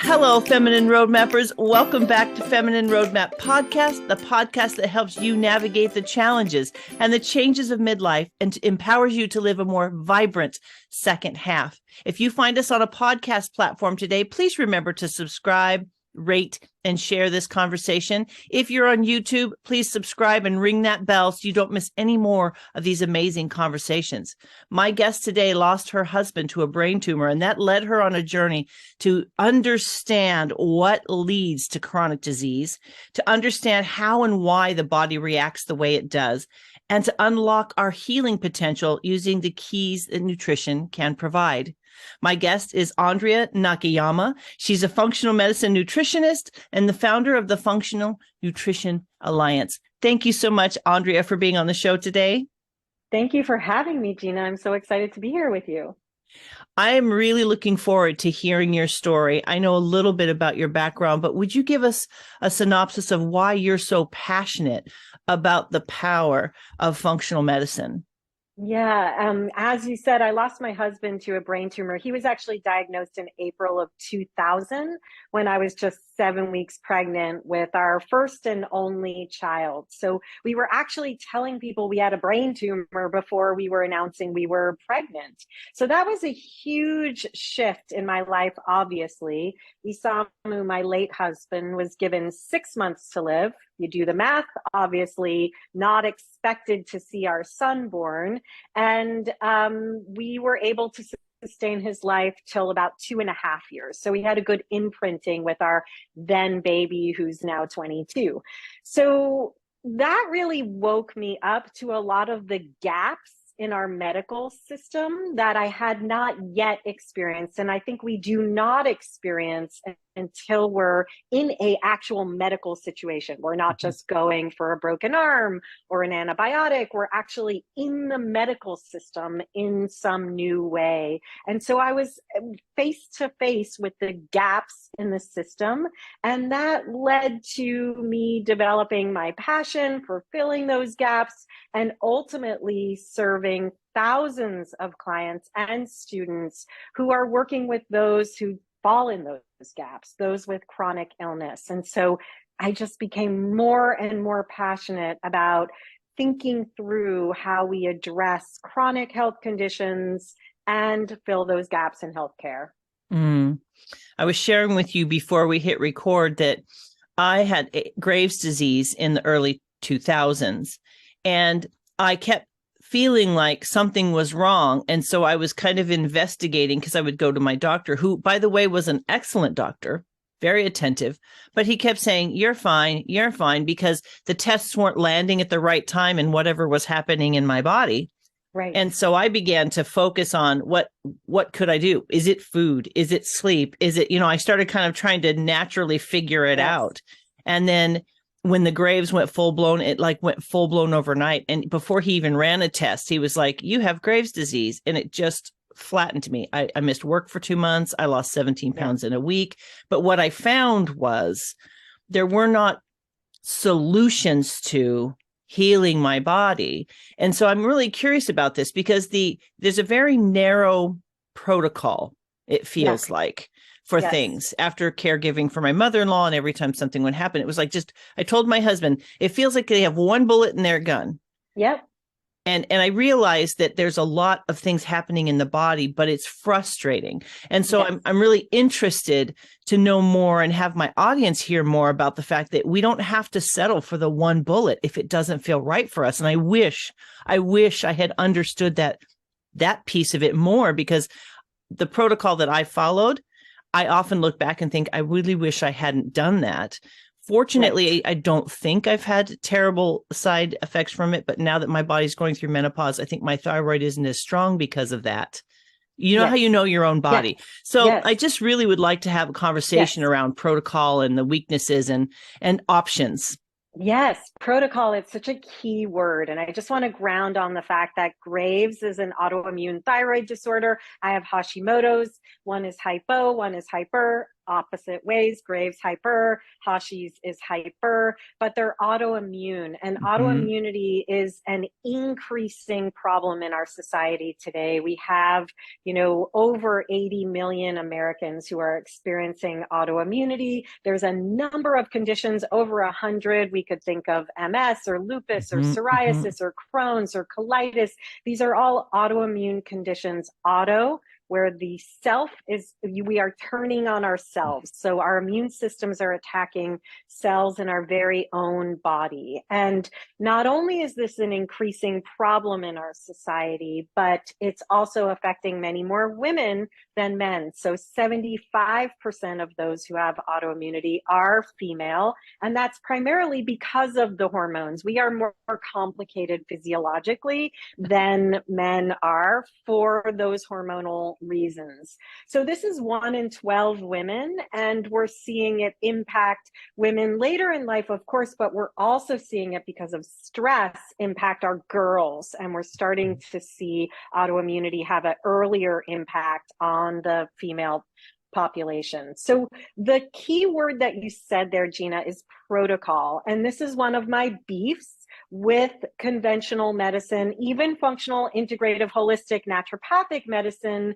Hello, Feminine Roadmappers. Welcome back to Feminine Roadmap Podcast, the podcast that helps you navigate the challenges and the changes of midlife and empowers you to live a more vibrant second half. If you find us on a podcast platform today, please remember to subscribe, rate, and share this conversation. If you're on YouTube, please subscribe and ring that bell so you don't miss any more of these amazing conversations. My guest today lost her husband to a brain tumor, and that led her on a journey to understand what leads to chronic disease, to understand how and why the body reacts the way it does, and to unlock our healing potential using the keys that nutrition can provide. My guest is Andrea Nakayama. She's a functional medicine nutritionist and the founder of the Functional Nutrition Alliance. Thank you so much, Andrea, for being on the show today. Thank you for having me, Gina. I'm so excited to be here with you. I am really looking forward to hearing your story. I know a little bit about your background, but would you give us a synopsis of why you're so passionate about the power of functional medicine? Yeah, as you said, I lost my husband to a brain tumor. He was actually diagnosed in April of 2000 when I was just 7 weeks pregnant with our first and only child. So we were actually telling people we had a brain tumor before we were announcing we were pregnant. So that was a huge shift in my life, obviously. Isamu, my late husband, was given 6 months to live. You do the math, obviously not expected to see our son born. And we were able to sustain his life till about 2.5 years. So we had a good imprinting with our then baby, who's now 22. So that really woke me up to a lot of the gaps in our medical system that I had not yet experienced. And I think we do not experience until we're in a actual medical situation. We're not just going for a broken arm or an antibiotic. We're actually in the medical system in some new way. And so I was face to face with the gaps in the system. And that led to me developing my passion for filling those gaps and ultimately serving thousands of clients and students who are working with those who fall in those gaps, those with chronic illness. And so I just became more and more passionate about thinking through how we address chronic health conditions and fill those gaps in healthcare. I was sharing with you before we hit record that I had Graves' disease in the early 2000s, and I kept feeling like something was wrong. And so I was kind of investigating because I would go to my doctor, who, by the way, was an excellent doctor, very attentive, but he kept saying, you're fine, because the tests weren't landing at the right time and whatever was happening in my body. Right. And so I began to focus on what could I do? Is it food? Is it sleep? Is it, I started kind of trying to naturally figure it out. And then when the Graves went full blown, it went full blown overnight. And before he even ran a test, he was like, you have Graves' disease. And it just flattened me. I missed work for 2 months. I lost 17 pounds in a week. But what I found was there were not solutions to healing my body. And so I'm really curious about this because there's a very narrow protocol, it feels like, for things after caregiving for my mother-in-law. And every time something would happen, it was like, I told my husband, it feels like they have one bullet in their gun. Yep. And I realized that there's a lot of things happening in the body, but it's frustrating. And so I'm really interested to know more and have my audience hear more about the fact that we don't have to settle for the one bullet if it doesn't feel right for us. And I wish I had understood that piece of it more, because the protocol that I followed, I often look back and think, I really wish I hadn't done that. Fortunately, I don't think I've had terrible side effects from it. But now that my body's going through menopause, I think my thyroid isn't as strong because of that. You know how you know your own body. So I just really would like to have a conversation around protocol and the weaknesses and options. Yes, protocol, it's such a key word. And I just want to ground on the fact that Graves is an autoimmune thyroid disorder. I have Hashimoto's. One is hypo, one is hyper. opposite ways. Graves' hyper, Hashi's is hyper, but they're autoimmune. And autoimmunity is an increasing problem in our society today. We have, over 80 million Americans who are experiencing autoimmunity. There's a number of conditions, over 100. We could think of MS or lupus or psoriasis or Crohn's or colitis. These are all autoimmune conditions. Auto, where the self is, we are turning on ourselves. So our immune systems are attacking cells in our very own body. And not only is this an increasing problem in our society, but it's also affecting many more women than men. So 75% of those who have autoimmunity are female, and that's primarily because of the hormones. We are more complicated physiologically than men are for those hormonal reasons. So this is 1 in 12 women, and we're seeing it impact women later in life, of course, but we're also seeing it because of stress impact our girls. And we're starting to see autoimmunity have an earlier impact on the female population. So the key word that you said there, Gina, is protocol. And this is one of my beefs with conventional medicine, even functional, integrative, holistic, naturopathic medicine,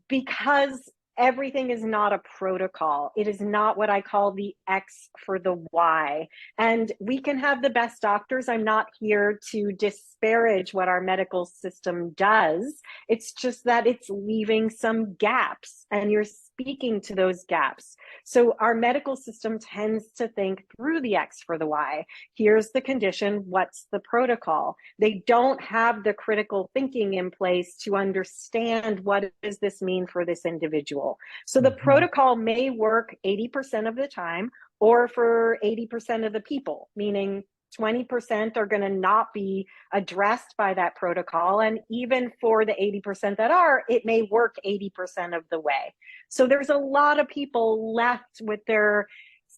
because everything is not a protocol. It is not what I call the X for the Y. And we can have the best doctors. I'm not here to disparage what our medical system does. It's just that it's leaving some gaps, and you're speaking to those gaps. So our medical system tends to think through the X for the Y. Here's the condition. What's the protocol? They don't have the critical thinking in place to understand what does this mean for this individual. So the protocol may work 80% of the time, or for 80% of the people, meaning 20% are going to not be addressed by that protocol. And even for the 80% that are, it may work 80% of the way. So there's a lot of people left with their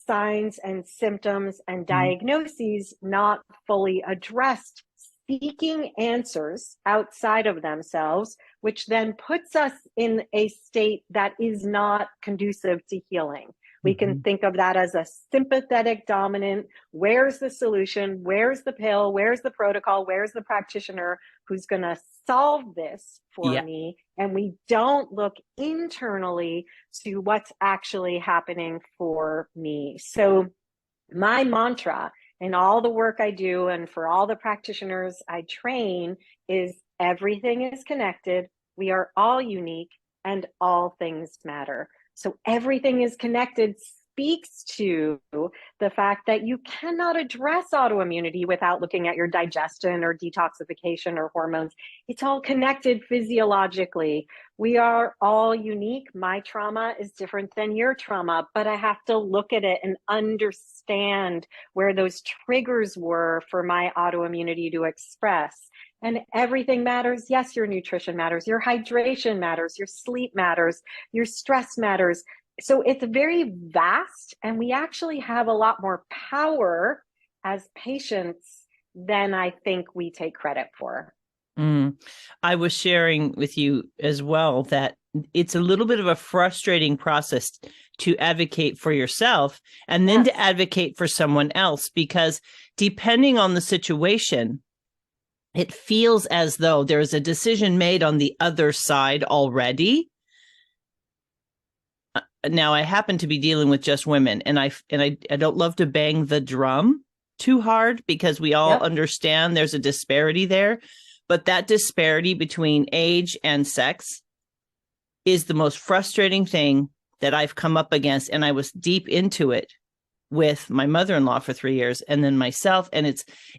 signs and symptoms and diagnoses not fully addressed, seeking answers outside of themselves, which then puts us in a state that is not conducive to healing. We can think of that as a sympathetic dominant. Where's the solution? Where's the pill? Where's the protocol? Where's the practitioner who's going to solve this for me? And we don't look internally to what's actually happening for me. So my mantra in all the work I do and for all the practitioners I train is everything is connected. We are all unique and all things matter. So everything is connected speaks to the fact that you cannot address autoimmunity without looking at your digestion or detoxification or hormones. It's all connected physiologically. We are all unique. My trauma is different than your trauma, but I have to look at it and understand where those triggers were for my autoimmunity to express. And everything matters. Yes, your nutrition matters, your hydration matters, your sleep matters, your stress matters. So it's very vast, and we actually have a lot more power as patients than I think we take credit for. I was sharing with you as well that it's a little bit of a frustrating process to advocate for yourself and then to advocate for someone else, because depending on the situation, it feels as though there's a decision made on the other side already. Now, I happen to be dealing with just women, and I don't love to bang the drum too hard, because we all understand there's a disparity there. But that disparity between age and sex is the most frustrating thing that I've come up against. And I was deep into it with my mother-in-law for 3 years, and then myself. And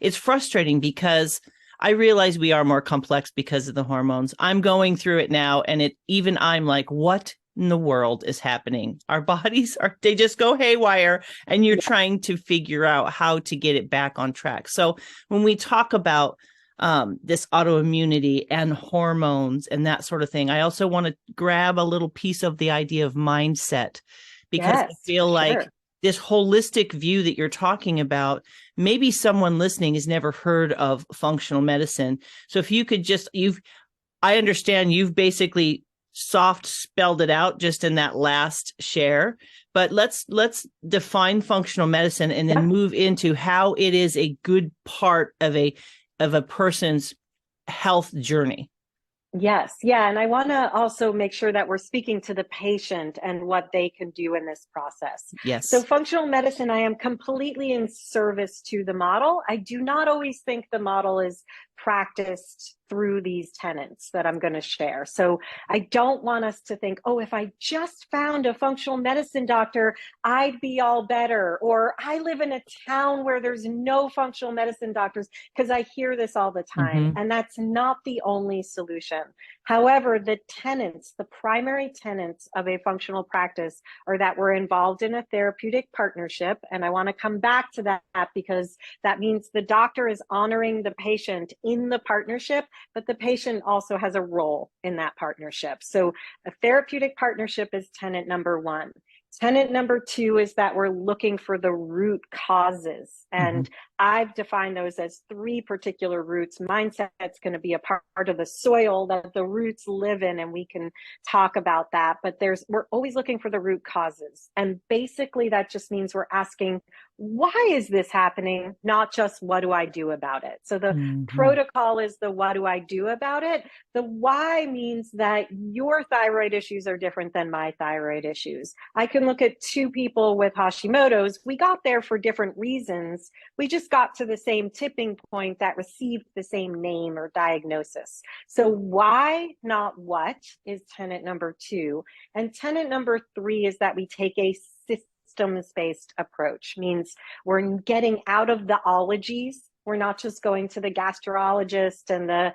it's frustrating because I realize we are more complex because of the hormones. I'm going through it now, and I'm like, what in the world is happening? Our bodies they just go haywire, and you're trying to figure out how to get it back on track. So when we talk about this autoimmunity and hormones and that sort of thing, I also want to grab a little piece of the idea of mindset, because I feel like this holistic view that you're talking about, maybe someone listening has never heard of functional medicine. So if you could I understand you've basically soft spelled it out just in that last share. But let's define functional medicine and then move into how it is a good part of a person's health journey. Yes. Yeah. And I want to also make sure that we're speaking to the patient and what they can do in this process. Yes. So functional medicine, I am completely in service to the model. I do not always think the model is practiced through these tenets that I'm going to share. So I don't want us to think, oh, if I just found a functional medicine doctor, I'd be all better. Or I live in a town where there's no functional medicine doctors, because I hear this all the time. And that's not the only solution. However, the tenets, the primary tenets of a functional practice are that we're involved in a therapeutic partnership. And I want to come back to that because that means the doctor is honoring the patient in the partnership, but the patient also has a role in that partnership. So a therapeutic partnership is tenet number one. Tenet number two is that we're looking for the root causes. And I've defined those as three particular roots. Mindset's going to be a part of the soil that the roots live in, and we can talk about that. But we're always looking for the root causes. And basically that just means we're asking, why is this happening? Not just what do I do about it? So the protocol is the what do I do about it? The why means that your thyroid issues are different than my thyroid issues. I can look at two people with Hashimoto's. We got there for different reasons. We just got to the same tipping point that received the same name or diagnosis. So why, not what, is tenet number two. And tenet number three is that we take a systems-based approach. Means we're getting out of the ologies. We're not just going to the gastrologist and the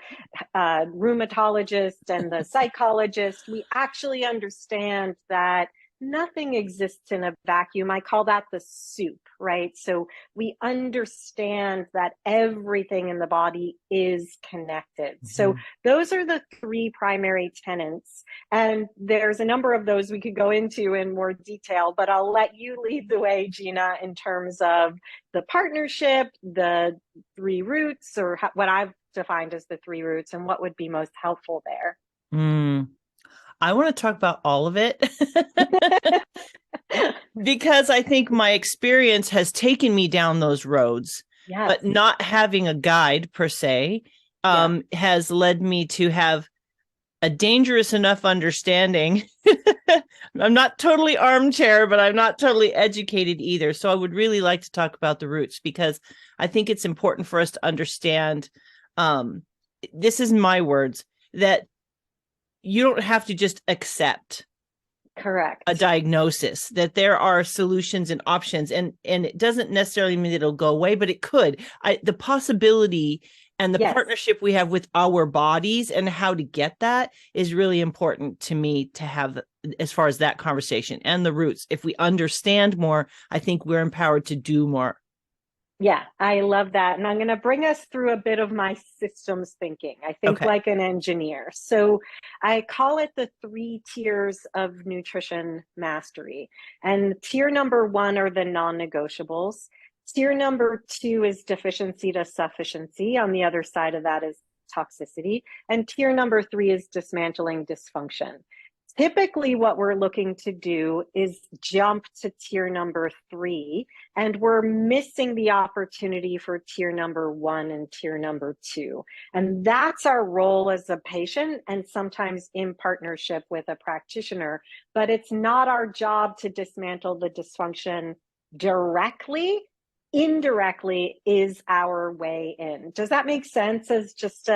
rheumatologist and the psychologist. We actually understand that nothing exists in a vacuum. I call that the soup, right? So we understand that everything in the body is connected. So those are the three primary tenets. And there's a number of those we could go into in more detail, but I'll let you lead the way, Gina, in terms of the partnership, the three roots, or what I've defined as the three roots, and what would be most helpful there. I want to talk about all of it because I think my experience has taken me down those roads, but not having a guide per se has led me to have a dangerous enough understanding. I'm not totally armchair, but I'm not totally educated either. So I would really like to talk about the roots because I think it's important for us to understand, this is my words, that you don't have to just accept a diagnosis, that there are solutions and options, and it doesn't necessarily mean that it'll go away, but it could. The possibility and the partnership we have with our bodies and how to get that is really important to me to have as far as that conversation and the roots. If we understand more, I think we're empowered to do more. Yeah, I love that. And I'm going to bring us through a bit of my systems thinking. I think like an engineer. So I call it the 3 tiers of nutrition mastery. And tier number 1 are the non-negotiables. Tier number 2 is deficiency to sufficiency. On the other side of that is toxicity. And tier number 3 is dismantling dysfunction. Typically, what we're looking to do is jump to tier number 3, and we're missing the opportunity for tier number 1 and tier number 2. And that's our role as a patient, and sometimes in partnership with a practitioner. But it's not our job to dismantle the dysfunction directly. Indirectly is our way in. Does that make sense? As just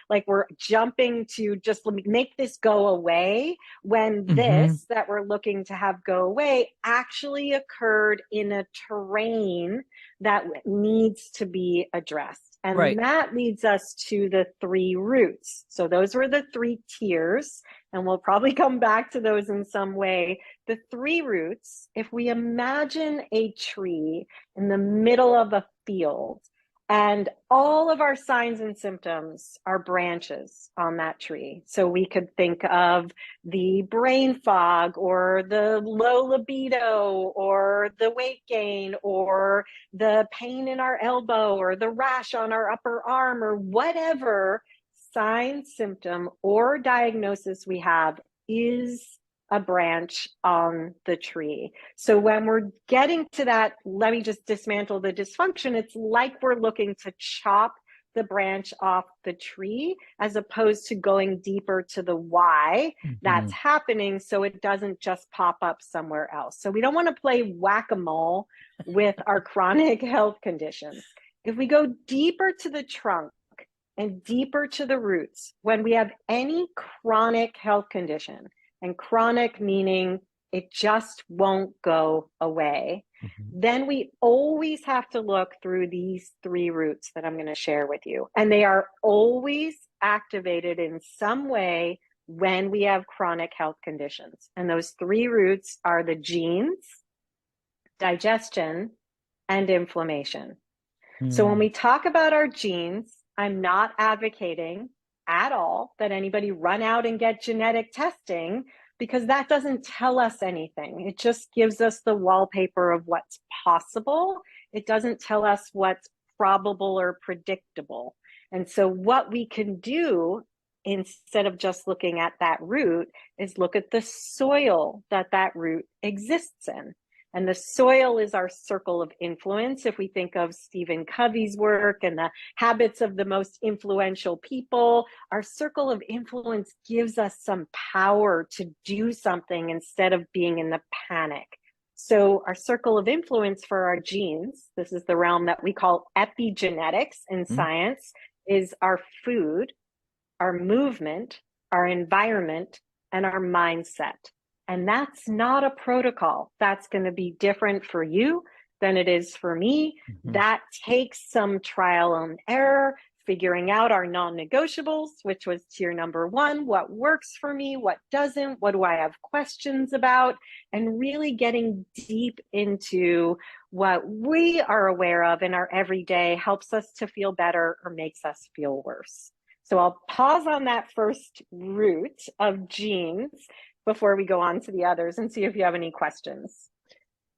like we're jumping to just let me make this go away, when this that we're looking to have go away actually occurred in a terrain that needs to be addressed. And that leads us to the 3 roots. So those were the 3 tiers, and we'll probably come back to those in some way. The 3 roots, if we imagine a tree in the middle of a field, and all of our signs and symptoms are branches on that tree. So we could think of the brain fog, or the low libido, or the weight gain, or the pain in our elbow, or the rash on our upper arm, or whatever sign, symptom, or diagnosis we have is a branch on the tree. So when we're getting to that, let me just dismantle the dysfunction. It's like we're looking to chop the branch off the tree as opposed to going deeper to the why that's happening, so it doesn't just pop up somewhere else. So we don't want to play whack-a-mole with our chronic health conditions. If we go deeper to the trunk and deeper to the roots, when we have any chronic health condition, and chronic meaning it just won't go away, then we always have to look through these 3 roots that I'm going to share with you. And they are always activated in some way when we have chronic health conditions. And those 3 roots are the genes, digestion, and inflammation. So when we talk about our genes, I'm not advocating at all that anybody run out and get genetic testing, because that doesn't tell us anything. It just gives us the wallpaper of what's possible. It doesn't tell us what's probable or predictable. And so what we can do, instead of just looking at that root, is look at the soil that that root exists in. And the soil is our circle of influence. If we think of Stephen Covey's work and the habits of the most influential people, our circle of influence gives us some power to do something instead of being in the panic. So our circle of influence for our genes, this is the realm that we call epigenetics in science, is our food, our movement, our environment, and our mindset. And that's not a protocol. That's going to be different for you than it is for me. That takes some trial and error, figuring out our non-negotiables, which was tier number 1, what works for me, what doesn't, what do I have questions about, and really getting deep into what we are aware of in our everyday helps us to feel better or makes us feel worse. So I'll pause on that first root of genes before we go on to the others and see if you have any questions.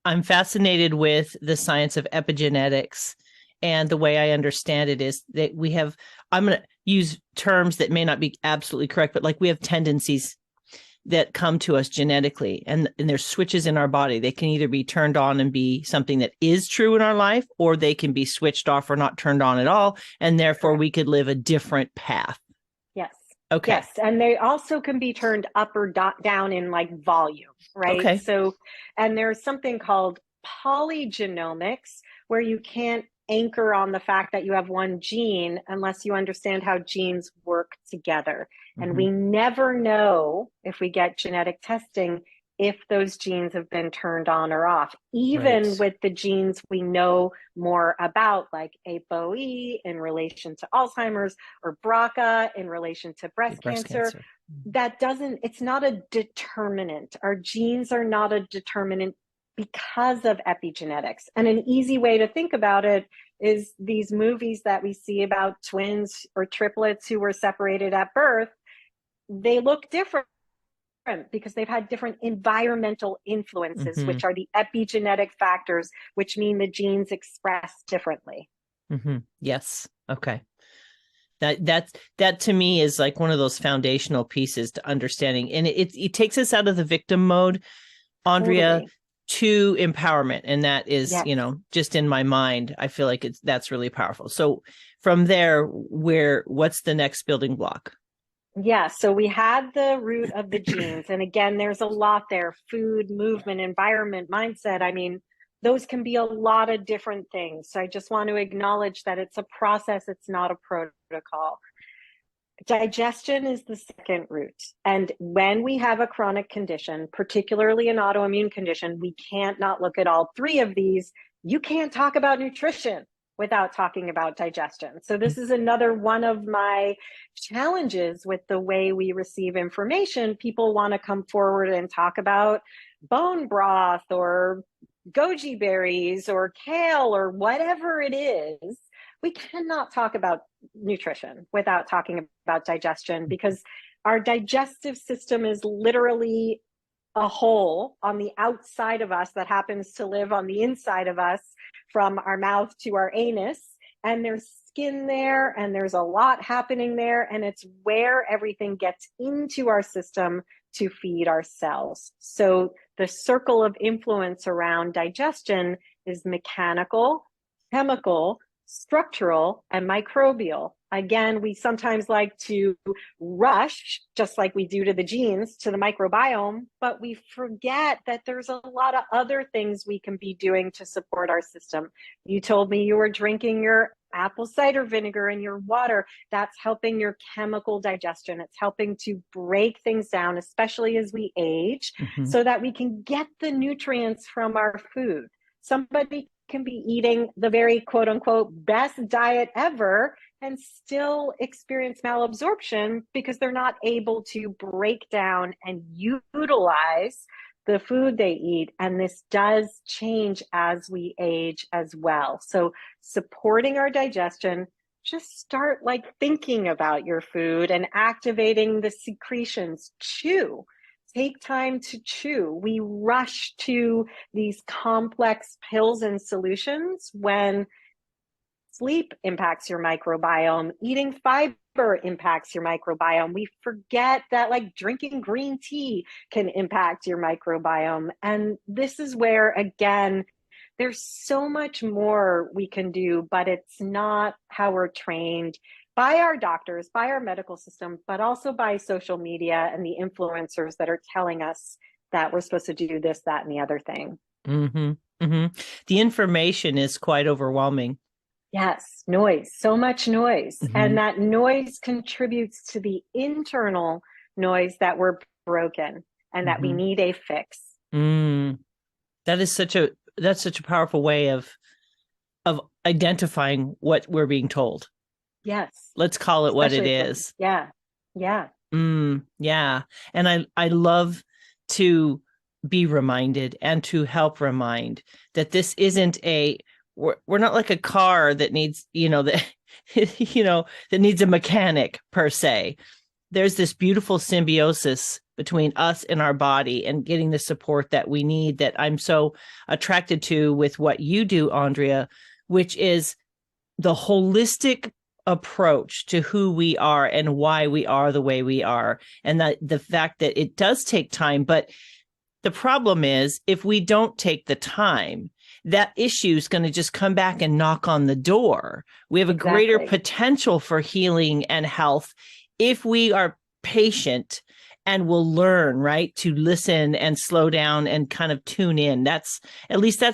I'm fascinated with the science of epigenetics. And the way I understand it is that we have, I'm going to use terms that may not be absolutely correct, but like we have tendencies that come to us genetically, and there's switches in our body. They can either be turned on and be something that is true in our life, or they can be switched off or not turned on at all. And therefore we could live a different path. Yes. Okay. Yes. And they also can be turned up or down in like volume, right? Okay. So, and there's something called polygenomics, where you can't anchor on the fact that you have one gene unless you understand how genes work together. And we never know, if we get genetic testing, if those genes have been turned on or off, even with the genes we know more about, like ApoE in relation to Alzheimer's, or BRCA in relation to breast cancer. That doesn't, it's not a determinant. Our genes are not a determinant because of epigenetics. And an easy way to think about it is these movies that we see about twins or triplets who were separated at birth. They look different because they've had different environmental influences, which are the epigenetic factors, which mean the genes express differently. Yes. Okay. That to me is like one of those foundational pieces to understanding. And it takes us out of the victim mode, Andrea, to empowerment. And that is, you know, just in my mind, I feel like that's really powerful. So from there, what's the next building block? Yeah, so we had the root of the genes. And again, there's a lot there: food, movement, environment, mindset. I mean, those can be a lot of different things. So I just want to acknowledge that it's a process, it's not a protocol. Digestion is the second root. And when we have a chronic condition, particularly an autoimmune condition, we can't not look at all 3 of these. You can't talk about nutrition without talking about digestion. So this is another one of my challenges with the way we receive information. People want to come forward and talk about bone broth or goji berries or kale or whatever it is. We cannot talk about nutrition without talking about digestion, because our digestive system is literally a hole on the outside of us that happens to live on the inside of us, from our mouth to our anus. And there's skin there, and there's a lot happening there, and it's where everything gets into our system to feed our cells. So the circle of influence around digestion is mechanical, chemical, structural, and microbial. Again, we sometimes like to rush, just like we do to the genes, to the microbiome, but we forget that there's a lot of other things we can be doing to support our system. You told me you were drinking your apple cider vinegar in your water. That's helping your chemical digestion. It's helping to break things down, especially as we age, so that we can get the nutrients from our food. Somebody can be eating the very quote unquote best diet ever and still experience malabsorption because they're not able to break down and utilize the food they eat. And this does change as we age as well. So supporting our digestion, just start like thinking about your food and activating the secretions. Chew. Take time to chew. We rush to these complex pills and solutions when sleep impacts your microbiome, eating fiber impacts your microbiome. We forget that like drinking green tea can impact your microbiome. And this is where, again, there's so much more we can do, but it's not how we're trained by our doctors, by our medical system, but also by social media and the influencers that are telling us that we're supposed to do this, that, and the other thing. The information is quite overwhelming. Yes, noise, so much noise. And that noise contributes to the internal noise that we're broken and that we need a fix. That's such a powerful way of identifying what we're being told. Yes. Let's call it what it is. Yeah. Yeah. Yeah. And I love to be reminded and to help remind that this isn't we're not like a car that needs, that needs a mechanic per se. There's this beautiful symbiosis between us and our body and getting the support that we need, that I'm so attracted to with what you do, Andrea, which is the holistic approach to who we are and why we are the way we are. And that the fact that it does take time, but the problem is if we don't take the time, that issue is going to just come back and knock on the door. We have a greater potential for healing and health if we are patient and will learn, right, to listen and slow down and kind of tune in. That's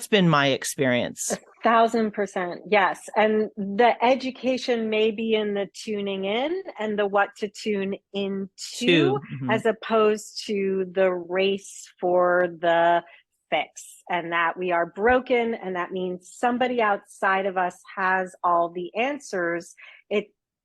been my experience. 1,000%. Yes. And the education may be in the tuning in and the what to tune into, as opposed to the race for the fix, and that we are broken. And that means somebody outside of us has all the answers.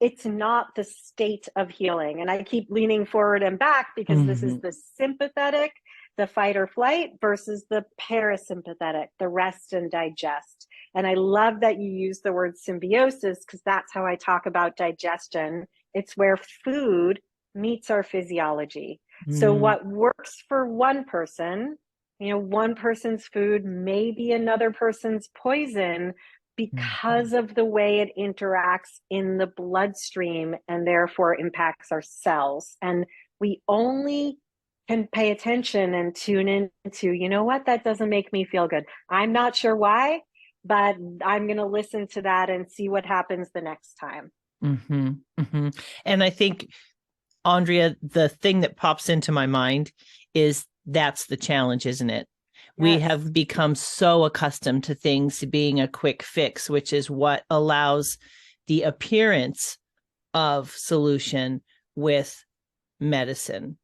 It's not the state of healing. And I keep leaning forward and back because this is the sympathetic, the fight or flight, versus the parasympathetic, the rest and digest. And I love that you use the word symbiosis because that's how I talk about digestion. It's where food meets our physiology. So what works for one person, one person's food may be another person's poison because of the way it interacts in the bloodstream and therefore impacts our cells. And we only can pay attention and tune into, that doesn't make me feel good. I'm not sure why, but I'm going to listen to that and see what happens the next time. And I think, Andrea, the thing that pops into my mind is that's the challenge, isn't it? We have become so accustomed to things being a quick fix, which is what allows the appearance of solution with medicine.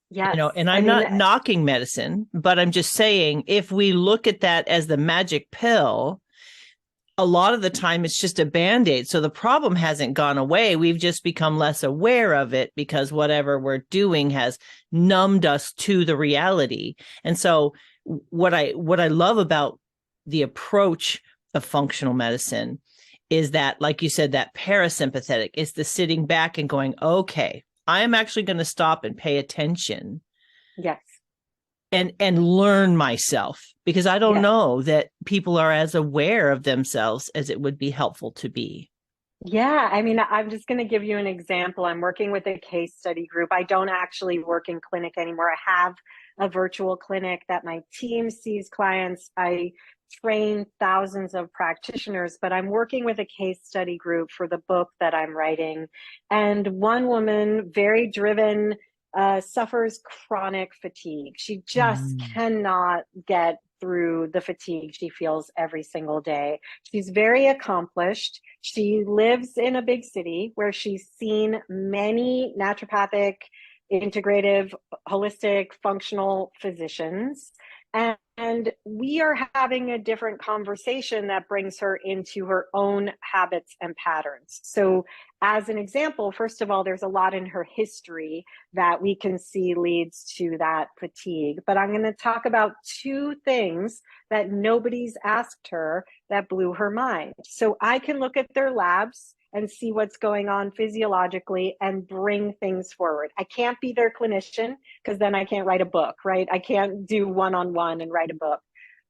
Yes. And I'm not knocking medicine, but I'm just saying if we look at that as the magic pill, a lot of the time it's just a Band-Aid. So the problem hasn't gone away. We've just become less aware of it because whatever we're doing has numbed us to the reality. And so what I love about the approach of functional medicine is that, like you said, that parasympathetic is the sitting back and going, okay, I am actually going to stop and pay attention. Yes. And learn myself, because I don't know that people are as aware of themselves as it would be helpful to be. Yeah, I mean, I'm just going to give you an example. I'm working with a case study group. I don't actually work in clinic anymore. I have a virtual clinic that my team sees clients. I train thousands of practitioners, but I'm working with a case study group for the book that I'm writing. And one woman, very driven, suffers chronic fatigue. She just Mm. cannot get through the fatigue she feels every single day. She's very accomplished. She lives in a big city where she's seen many naturopathic, integrative, holistic, functional physicians. And we are having a different conversation that brings her into her own habits and patterns. So, as an example, first of all, there's a lot in her history that we can see leads to that fatigue. But I'm going to talk about two things that nobody's asked her that blew her mind. So I can look at their labs and see what's going on physiologically and bring things forward. I can't be their clinician because then I can't write a book, right? I can't do one-on-one and write a book.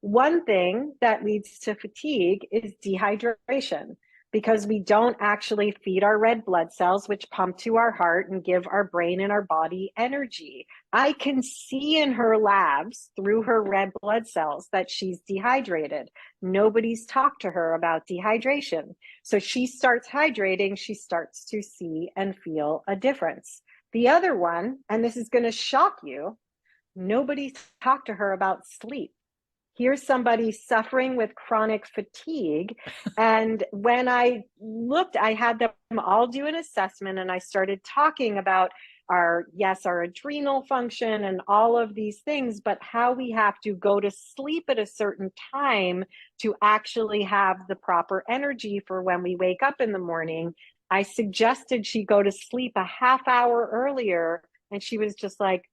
One thing that leads to fatigue is dehydration, because we don't actually feed our red blood cells, which pump to our heart and give our brain and our body energy. I can see in her labs through her red blood cells that she's dehydrated. Nobody's talked to her about dehydration. So she starts hydrating, she starts to see and feel a difference. The other one, and this is going to shock you, nobody talked to her about sleep. Here's somebody suffering with chronic fatigue. And when I looked, I had them all do an assessment, and I started talking about our adrenal function and all of these things, but how we have to go to sleep at a certain time to actually have the proper energy for when we wake up in the morning. I suggested she go to sleep a half hour earlier, and she was just like,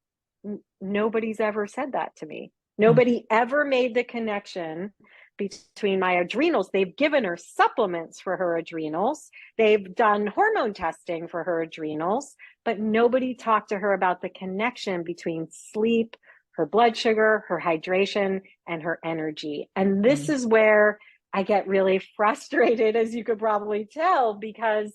nobody's ever said that to me. Nobody ever made the connection between my adrenals. They've given her supplements for her adrenals. They've done hormone testing for her adrenals, but nobody talked to her about the connection between sleep, her blood sugar, her hydration, and her energy. And this is where I get really frustrated, as you could probably tell, because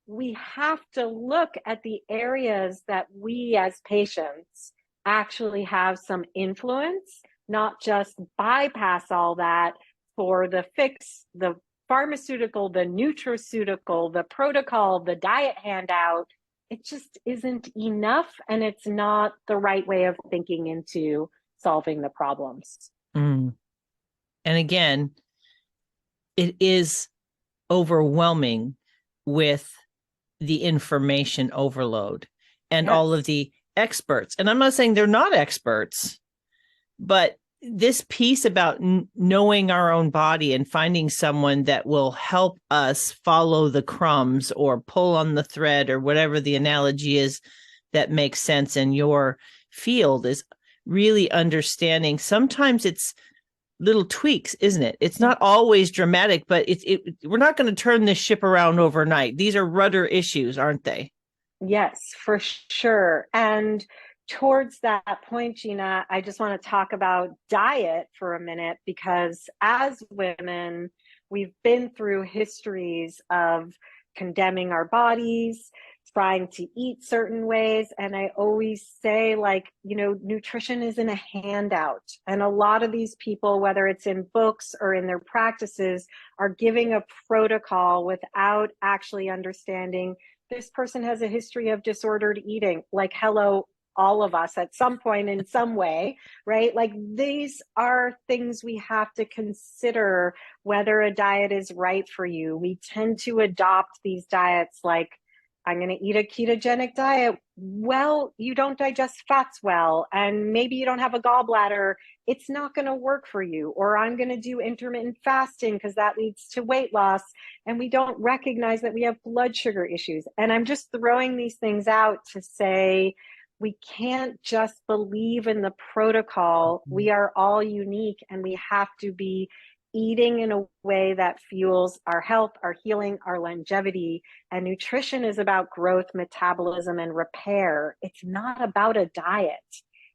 we have to look at the areas that we as patients actually have some influence, not just bypass all that for the fix, the pharmaceutical, the nutraceutical, the protocol, the diet handout. It just isn't enough, and it's not the right way of thinking into solving the problems. Mm. And again, it is overwhelming with the information overload and all of Yes. the experts. And I'm not saying they're not experts, but this piece about knowing our own body and finding someone that will help us follow the crumbs or pull on the thread or whatever the analogy is that makes sense in your field is really understanding. Sometimes it's little tweaks, isn't it? It's not always dramatic, but we're not going to turn this ship around overnight. These are rudder issues, aren't they? Yes, for sure. And towards that point, Gina, I just want to talk about diet for a minute, because as women, we've been through histories of condemning our bodies, trying to eat certain ways. And I always say, like, nutrition isn't a handout. And a lot of these people, whether it's in books or in their practices, are giving a protocol without actually understanding this person has a history of disordered eating. Like, hello, all of us at some point in some way, right? Like, these are things we have to consider whether a diet is right for you. We tend to adopt these diets like, I'm going to eat a ketogenic diet. Well, you don't digest fats well, and maybe you don't have a gallbladder. It's not going to work for you. Or I'm going to do intermittent fasting because that leads to weight loss. And we don't recognize that we have blood sugar issues. And I'm just throwing these things out to say, we can't just believe in the protocol. We are all unique, and we have to be eating in a way that fuels our health, our healing, our longevity. And nutrition is about growth, metabolism, and repair. It's not about a diet.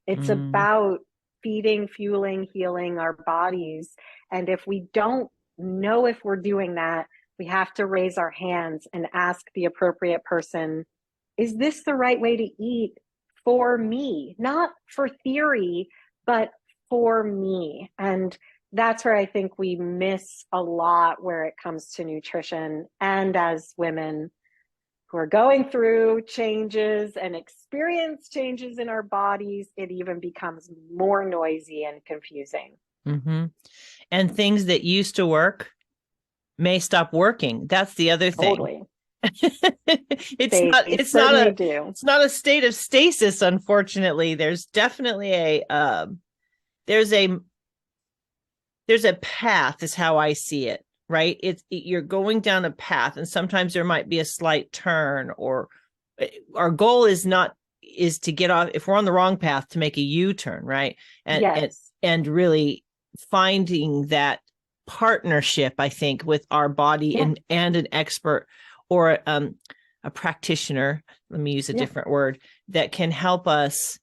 It's about feeding, fueling, healing our bodies. And if we don't know if we're doing that, We have to raise our hands and ask the appropriate person, is this the right way to eat for me? Not for theory, but for me. And that's where I think we miss a lot where it comes to nutrition. And as women who are going through changes and experience changes in our bodies, it even becomes more noisy and confusing. Mm-hmm. And things that used to work may stop working. That's the other thing. Totally. It's not a state of stasis, unfortunately. There's definitely there's a path, is how I see it, right? You're going down a path, and sometimes there might be a slight turn, or our goal is to get off, if we're on the wrong path, to make a U-turn, right? And really finding that partnership, I think, with our body and an expert, or a practitioner, let me use a different word, that can help us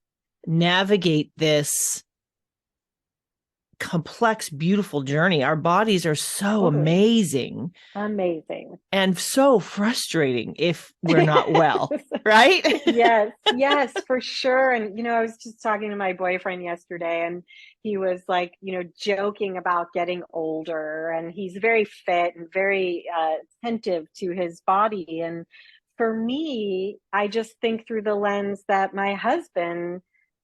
navigate this complex, beautiful journey. Our bodies are so amazing and so frustrating if we're not well. Right? Yes, for sure. And I was just talking to my boyfriend yesterday, and he was like, joking about getting older, and he's very fit and very attentive to his body. And for me, I just think through the lens that my husband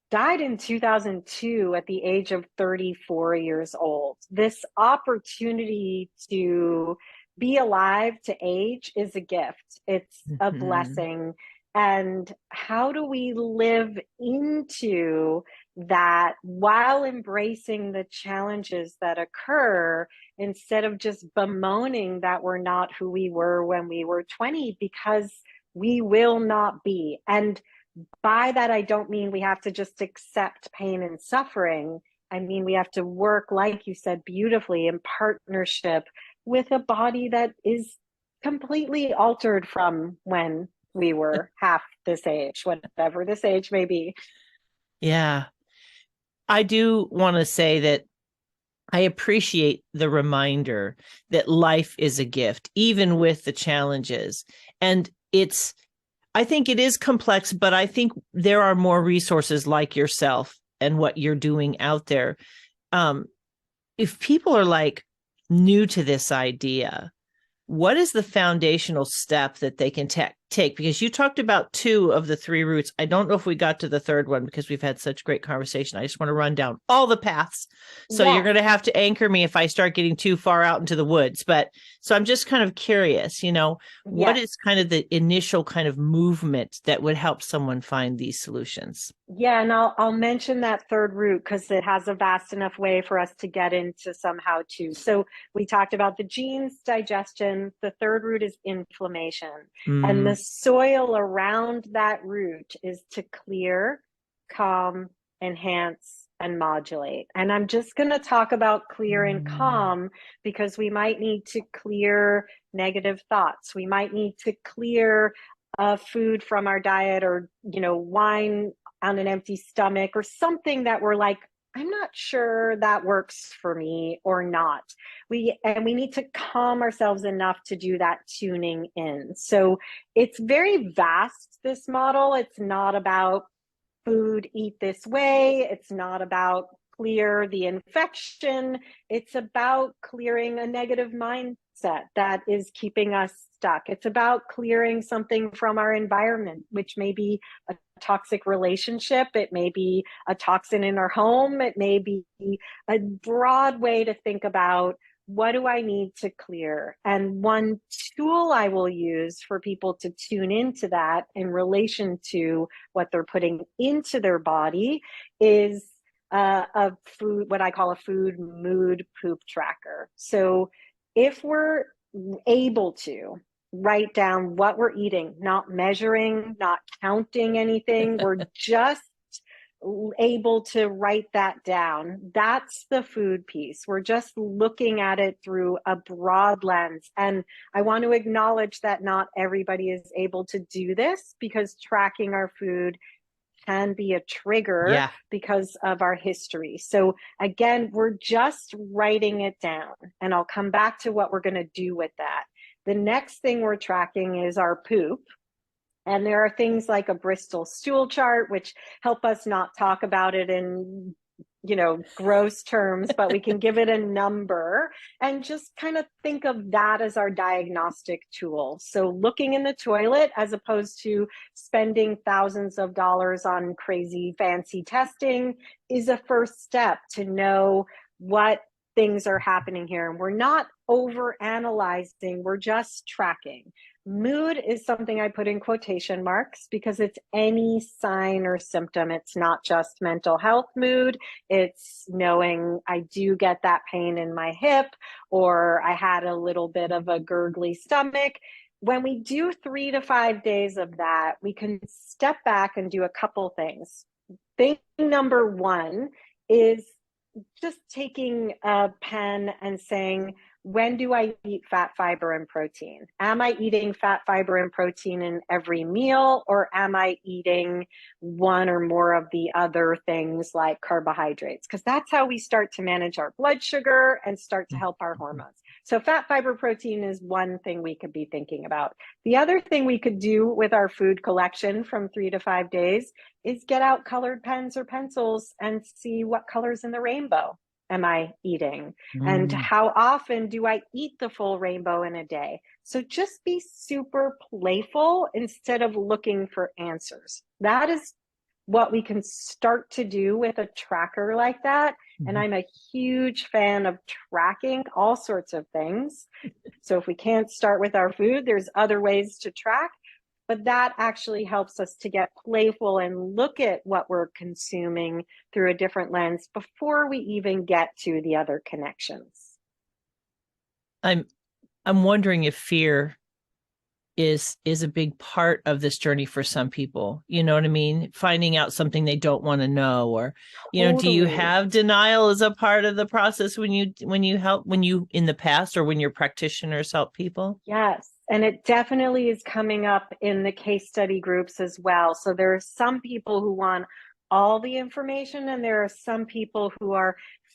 died in 2002 at the age of 34 years old. This opportunity to be alive, to age, is a gift. It's a blessing. And how do we live into that while embracing the challenges that occur, instead of just bemoaning that we're not who we were when we were 20, because we will not be. And by that, I don't mean we have to just accept pain and suffering. I mean, we have to work, like you said, beautifully in partnership with a body that is completely altered from when we were half this age, whatever this age may be. Yeah. I do want to say that I appreciate the reminder that life is a gift, even with the challenges. And I think it is complex, but I think there are more resources like yourself and what you're doing out there. If people are like new to this idea, what is the foundational step that they can take? Because you talked about 2 of the 3 roots. I don't know if we got to the 3rd one because we've had such great conversation. I just want to run down all the paths. So you're going to have to anchor me if I start getting too far out into the woods. But so I'm just kind of curious, what is kind of the initial kind of movement that would help someone find these solutions? Yeah, and I'll mention that 3rd root because it has a vast enough way for us to get into somehow too. So we talked about the genes, digestion. The 3rd root is inflammation. And the soil around that root is to clear, calm, enhance, and modulate. And I'm just going to talk about clear and calm because we might need to clear negative thoughts. We might need to clear food from our diet, or wine on an empty stomach, or something that we're like, I'm not sure that works for me or not. We need to calm ourselves enough to do that tuning in. So it's very vast, this model. It's not about food, eat this way. It's not about clear the infection. It's about clearing a negative mindset that is keeping us stuck. It's about clearing something from our environment, which may be a toxic relationship. It may be a toxin in our home. It may be a broad way to think about, what do I need to clear? And one tool I will use for people to tune into that in relation to what they're putting into their body is a food, what I call a food mood poop tracker. So if we're able to write down what we're eating, not measuring, not counting anything, we're just able to write that down. That's the food piece. We're just looking at it through a broad lens. And I want to acknowledge that not everybody is able to do this, because tracking our food can be a trigger because of our history. So again, we're just writing it down, and I'll come back to what we're going to do with that. The next thing we're tracking is our poop. And there are things like a Bristol stool chart, which help us not talk about it in, gross terms, but we can give it a number and just kind of think of that as our diagnostic tool. So looking in the toilet, as opposed to spending thousands of dollars on crazy fancy testing, is a first step to know what things are happening here. And we're not over analyzing, we're just tracking. Mood is something I put in quotation marks because it's any sign or symptom. It's not just mental health mood. It's knowing I do get that pain in my hip, or I had a little bit of a gurgly stomach. When we do 3 to 5 days of that, we can step back and do a couple things. Thing number one is just taking a pen and saying, when do I eat fat, fiber, and protein? Am I eating fat, fiber, and protein in every meal, or am I eating one or more of the other things like carbohydrates? Because that's how we start to manage our blood sugar and start to help our hormones. So fat, fiber, protein is one thing we could be thinking about. The other thing we could do with our food collection from 3 to 5 days is get out colored pens or pencils and see what colors in the rainbow am I eating? And how often do I eat the full rainbow in a day? So just be super playful instead of looking for answers. That is what we can start to do with a tracker like that. And I'm a huge fan of tracking all sorts of things. So if we can't start with our food, there's other ways to track. But that actually helps us to get playful and look at what we're consuming through a different lens before we even get to the other connections. I'm wondering if fear is a big part of this journey for some people. You know what I mean? Finding out something they don't want to know, or, do you have denial as a part of the process when you in the past, or when your practitioners help people? Yes. And it definitely is coming up in the case study groups as well. So there are some people who want all the information, and there are some people who are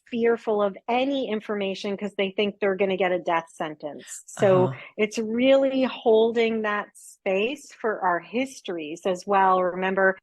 fearful of any information because they think they're going to get a death sentence. So it's really holding that space for our histories as well. Remember,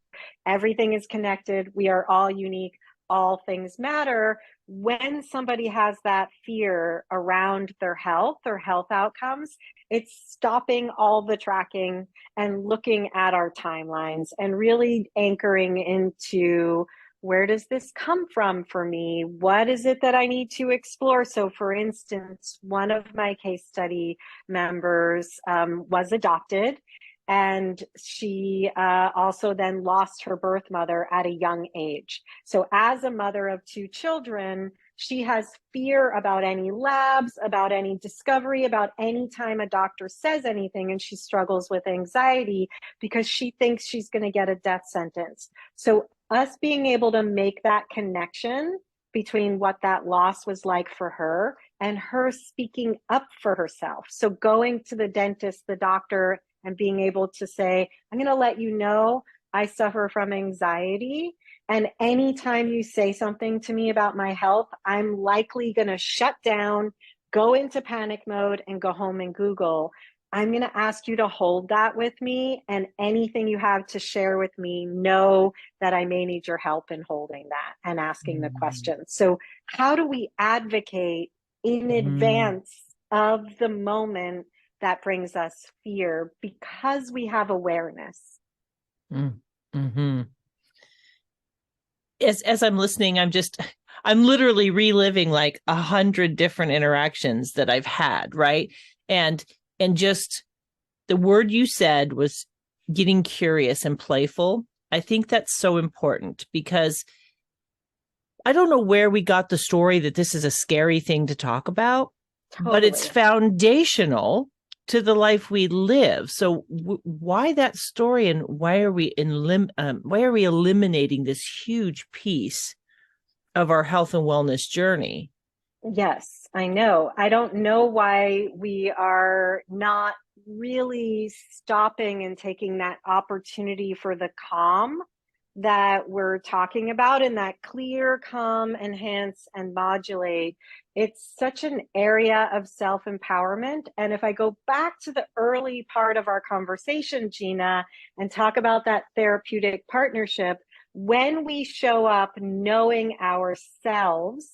everything is connected. We are all unique. All things matter. When somebody has that fear around their health or health outcomes, it's stopping all the tracking and looking at our timelines and really anchoring into, where does this come from for me? What is it that I need to explore? So for instance, one of my case study members was adopted. And she also then lost her birth mother at a young age. So as a mother of 2 children, she has fear about any labs, about any discovery, about any time a doctor says anything, and she struggles with anxiety because she thinks she's going to get a death sentence. So us being able to make that connection between what that loss was like for her and her speaking up for herself. So going to the dentist, the doctor, and being able to say, I'm going to let you know I suffer from anxiety. And anytime you say something to me about my health, I'm likely going to shut down, go into panic mode, and go home and Google. I'm going to ask you to hold that with me. And anything you have to share with me, know that I may need your help in holding that and asking the questions. So how do we advocate in advance of the moment that brings us fear, because we have awareness? As I'm listening, I'm literally reliving like 100 different interactions that I've had, right? And just the word you said was getting curious and playful. I think that's so important, because I don't know where we got the story that this is a scary thing to talk about, but it's foundational to the life we live. So why that story, and why are we eliminating this huge piece of our health and wellness journey? Yes, I know. I don't know why we are not really stopping and taking that opportunity for the calm that we're talking about, and that clear, calm, enhance, and modulate, it's such an area of self-empowerment. And if I go back to the early part of our conversation, Gina, and talk about that therapeutic partnership, when we show up knowing ourselves,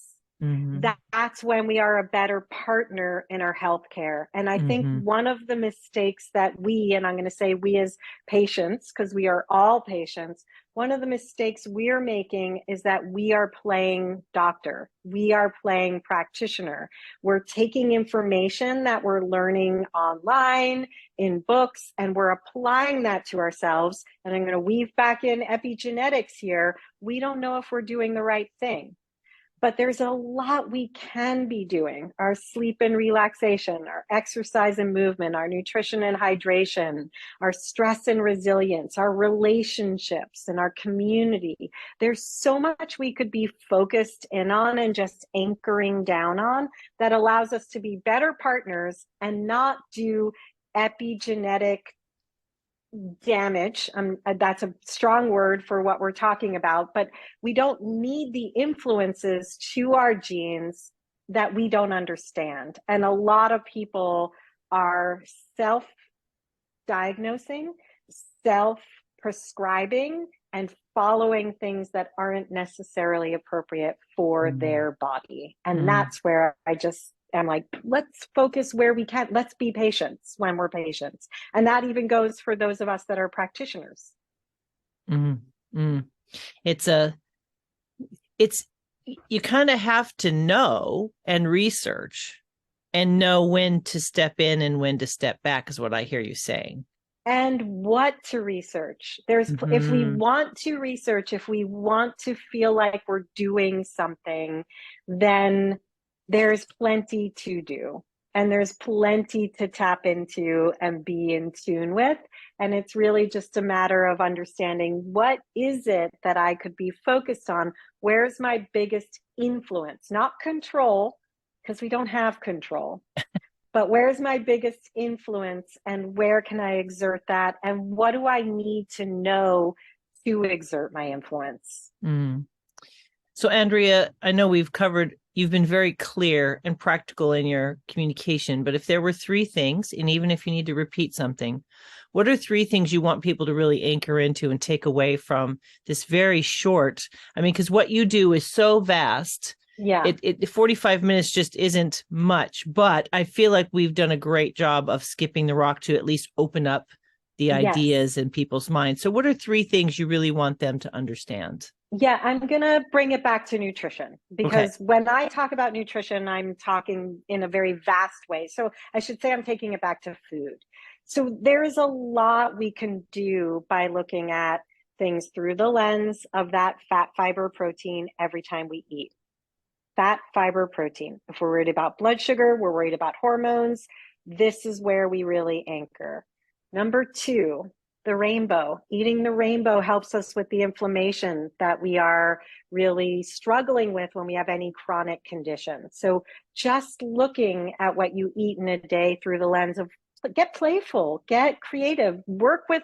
that's when we are a better partner in our healthcare. And I think one of the mistakes that and I'm going to say we as patients, because we are all patients, one of the mistakes we're making is that we are playing doctor. We are playing practitioner. We're taking information that we're learning online, in books, and we're applying that to ourselves. And I'm going to weave back in epigenetics here. We don't know if we're doing the right thing. But there's a lot we can be doing. Our sleep and relaxation, our exercise and movement, our nutrition and hydration, our stress and resilience, our relationships and our community. There's so much we could be focused in on and just anchoring down on that allows us to be better partners and not do epigenetic damage. That's a strong word for what we're talking about, but we don't need the influences to our genes that we don't understand. And a lot of people are self-diagnosing, self-prescribing, and following things that aren't necessarily appropriate for their body. And that's where I'm like, let's focus where we can. Let's be patients when we're patients. And that even goes for those of us that are practitioners. It's you kind of have to know and research and know when to step in and when to step back is what I hear you saying. And what to research. If we want to research, if we want to feel like we're doing something, then there's plenty to do, and there's plenty to tap into and be in tune with. And it's really just a matter of understanding, what is it that I could be focused on? Where's my biggest influence? Not control, because we don't have control, but where's my biggest influence and where can I exert that? And what do I need to know to exert my influence? So Andrea, I know you've been very clear and practical in your communication, but if there were three things, and even if you need to repeat something, what are three things you want people to really anchor into and take away from this very short? I mean, because what you do is so vast. Yeah. 45 minutes just isn't much, but I feel like we've done a great job of skipping the rock to at least open up the ideas in people's minds. So what are three things you really want them to understand? Yeah, I'm going to bring it back to nutrition, because when I talk about nutrition, I'm talking in a very vast way. So I should say I'm taking it back to food. So there is a lot we can do by looking at things through the lens of that fat, fiber, protein every time we eat. Fat, fiber, protein. If we're worried about blood sugar, we're worried about hormones, this is where we really anchor. Number two, the rainbow. Eating the rainbow helps us with the inflammation that we are really struggling with when we have any chronic condition. So just looking at what you eat in a day through the lens of, get playful, get creative, work with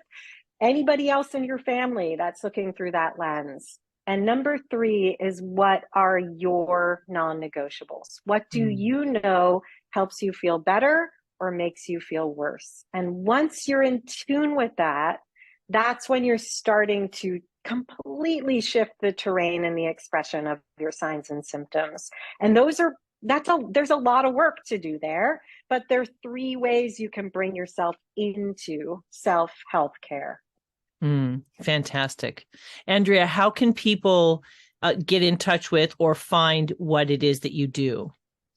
anybody else in your family that's looking through that lens. And number three is, what are your non-negotiables? What do you know helps you feel better or makes you feel worse? And once you're in tune with that, that's when you're starting to completely shift the terrain and the expression of your signs and symptoms. And there's a lot of work to do there, but there are three ways you can bring yourself into self-health care. Fantastic. Andrea, how can people get in touch with or find what it is that you do?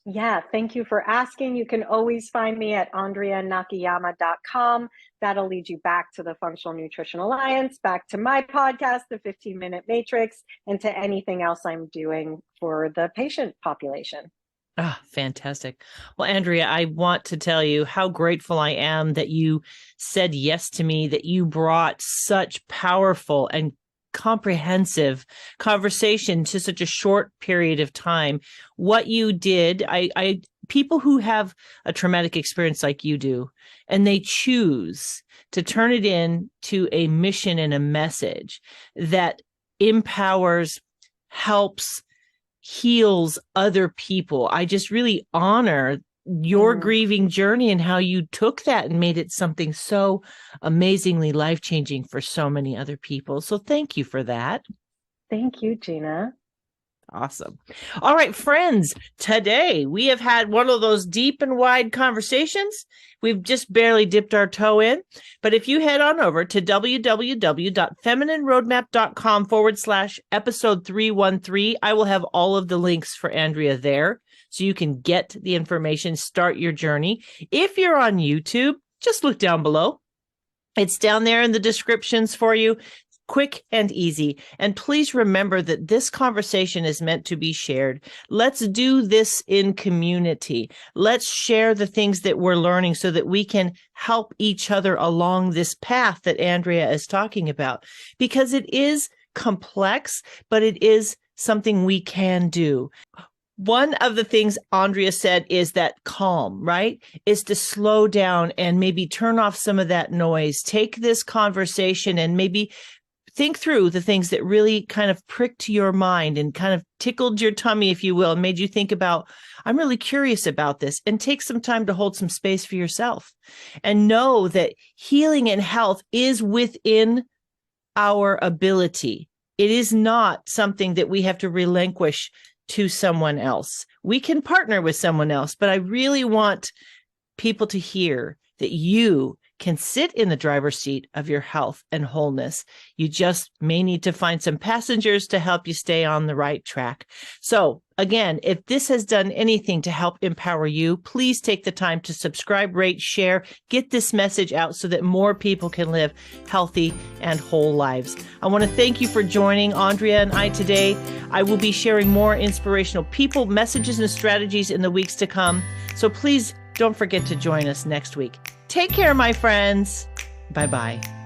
Yeah, thank you for asking. You can always find me at andreanakayama.com. That'll lead you back to the Functional Nutrition Alliance, back to my podcast, the 15-Minute Matrix, and to anything else I'm doing for the patient population. Ah, fantastic. Well, Andrea, I want to tell you how grateful I am that you said yes to me, that you brought such powerful and comprehensive conversation to such a short period of time. What you did, people who have a traumatic experience like you do, and they choose to turn it into a mission and a message that empowers, helps, heals other people. I just really honor your grieving journey and how you took that and made it something so amazingly life-changing for so many other people. So thank you for that. Thank you, Gina. Awesome. All right, friends, today we have had one of those deep and wide conversations. We've just barely dipped our toe in. But if you head on over to www.feminineroadmap.com/episode 313, I will have all of the links for Andrea there. So you can get the information, start your journey. If you're on YouTube, just look down below. It's down there in the descriptions for you. Quick and easy. And please remember that this conversation is meant to be shared. Let's do this in community. Let's share the things that we're learning so that we can help each other along this path that Andrea is talking about, because it is complex, but it is something we can do. One of the things Andrea said is that calm, right? Is to slow down and maybe turn off some of that noise. Take this conversation and maybe think through the things that really kind of pricked your mind and kind of tickled your tummy, if you will, and made you think about, I'm really curious about this, and take some time to hold some space for yourself and know that healing and health is within our ability. It is not something that we have to relinquish to someone else. We can partner with someone else, but I really want people to hear that you can sit in the driver's seat of your health and wholeness. You just may need to find some passengers to help you stay on the right track. So again, if this has done anything to help empower you, please take the time to subscribe, rate, share, get this message out so that more people can live healthy and whole lives. I want to thank you for joining Andrea and I today. I will be sharing more inspirational people, messages, and strategies in the weeks to come. So please don't forget to join us next week. Take care, my friends. Bye-bye.